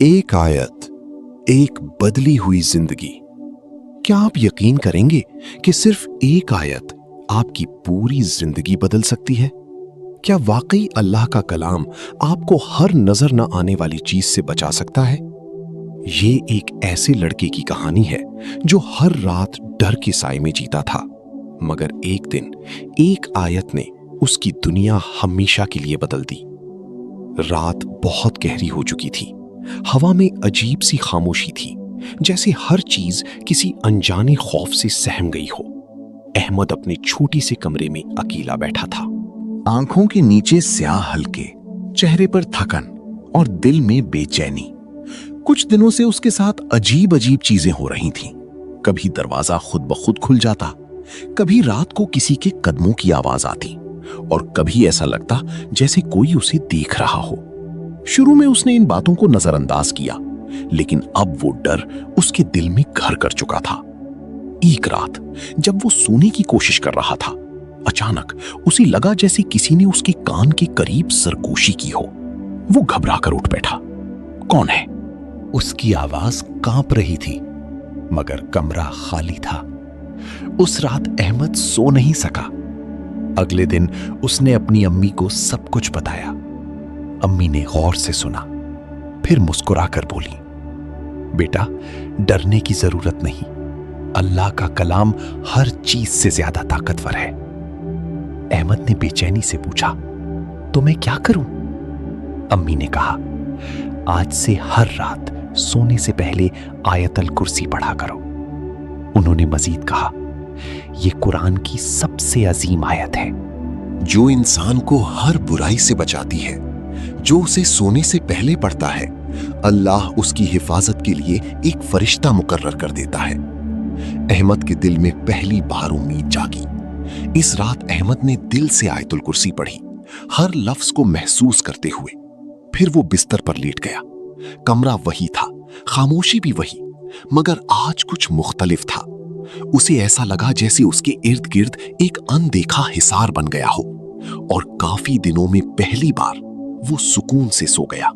एक आयत, एक बदली हुई जिंदगी। क्या आप यकीन करेंगे कि सिर्फ एक आयत आपकी पूरी जिंदगी बदल सकती है? क्या वाकई अल्लाह का कलाम आपको हर नजर न आने वाली चीज से बचा सकता है? ये एक ऐसे लड़के की कहानी है जो हर रात डर के साए में जीता था, मगर एक दिन एक आयत ने उसकी दुनिया हमेशा के लिए बदल दी। रात बहुत गहरी हो चुकी थी। हवा में अजीब सी खामोशी थी, जैसे हर चीज किसी अनजाने खौफ से सहम गई हो। अहमद अपने छोटी से कमरे में अकेला बैठा था। आंखों के नीचे स्याह हल्के, चेहरे पर थकन और दिल में बेचैनी। कुछ दिनों से उसके साथ अजीब अजीब चीजें हो रही थीं। कभी दरवाजा खुद ब खुद खुल जाता, कभी रात को किसी के कदमों की आवाज आती, और कभी ऐसा लगता जैसे कोई उसे देख रहा हो। शुरू में उसने इन बातों को नजरअंदाज किया, लेकिन अब वो डर उसके दिल में घर कर चुका था। एक रात जब वो सोने की कोशिश कर रहा था, अचानक उसे लगा जैसे किसी ने उसके कान के करीब सरगोशी की हो। वो घबरा कर उठ बैठा। कौन है? उसकी आवाज कांप रही थी, मगर कमरा खाली था। उस रात अहमद सो नहीं सका। अगले दिन उसने अपनी अम्मी को सब कुछ बताया। अम्मी ने गौर से सुना, फिर मुस्कुराकर बोली, बेटा, डरने की जरूरत नहीं। अल्लाह का कलाम हर चीज से ज्यादा ताकतवर है। अहमद ने बेचैनी से पूछा, तो मैं क्या करूं? अम्मी ने कहा, आज से हर रात सोने से पहले आयतल कुर्सी पढ़ा करो। उन्होंने मजीद कहा, यह कुरान की सबसे अजीम आयत है, जो इंसान को हर बुराई से बचाती है। जो उसे सोने से पहले पढ़ता है, अल्लाह उसकी हिफाजत के लिए एक फरिश्ता मुकर्रर कर देता है। अहमद के दिल में पहली बार उम्मीद जागी। इस रात अहमद ने दिल से आयतुल कुर्सी पढ़ी, हर लफ्ज को महसूस करते हुए। फिर वो बिस्तर पर लेट गया। कमरा वही था, खामोशी भी वही, मगर आज कुछ मुख्तलिफ था। उसे ऐसा लगा जैसे उसके इर्द गिर्द एक अनदेखा हिसार बन गया हो, और काफी दिनों में पहली बार वो सुकून से सो गया।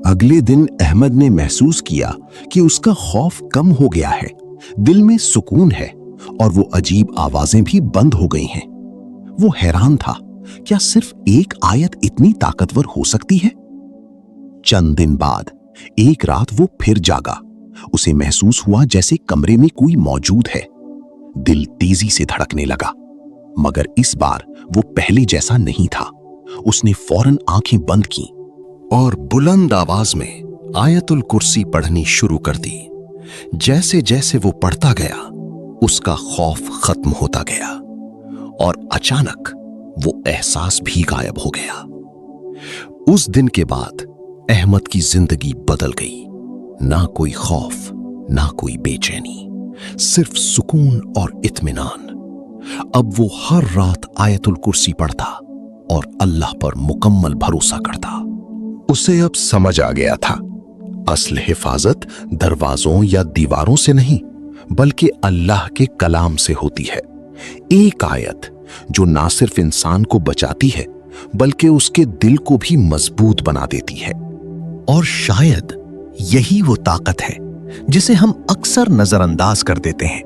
अगले दिन अहमद ने महसूस किया कि उसका खौफ कम हो गया है, दिल में सुकून है, और वो अजीब आवाजें भी बंद हो गई हैं। वो हैरान था, क्या सिर्फ एक आयत इतनी ताकतवर हो सकती है? चंद दिन बाद एक रात वो फिर जागा। उसे महसूस हुआ जैसे कमरे में कोई मौजूद है। दिल तेजी से धड़कने लगा, मगर इस बार वो पहले जैसा नहीं था। उसने फौरन आंखें बंद की और बुलंद आवाज में आयतुल कुर्सी पढ़नी शुरू कर दी। जैसे जैसे वो पढ़ता गया, उसका खौफ खत्म होता गया, और अचानक वो एहसास भी गायब हो गया। उस दिन के बाद अहमद की जिंदगी बदल गई। ना कोई खौफ, ना कोई बेचैनी, सिर्फ सुकून और इत्मीनान। अब वो हर रात आयतुल कुर्सी पढ़ता और अल्लाह पर मुकम्मल भरोसा करता। उसे अब समझ आ गया था, असल हिफाजत दरवाजों या दीवारों से नहीं, बल्कि अल्लाह के कलाम से होती है। एक आयत जो ना सिर्फ इंसान को बचाती है, बल्कि उसके दिल को भी मजबूत बना देती है। और शायद यही वो ताकत है जिसे हम अक्सर नजरअंदाज कर देते हैं।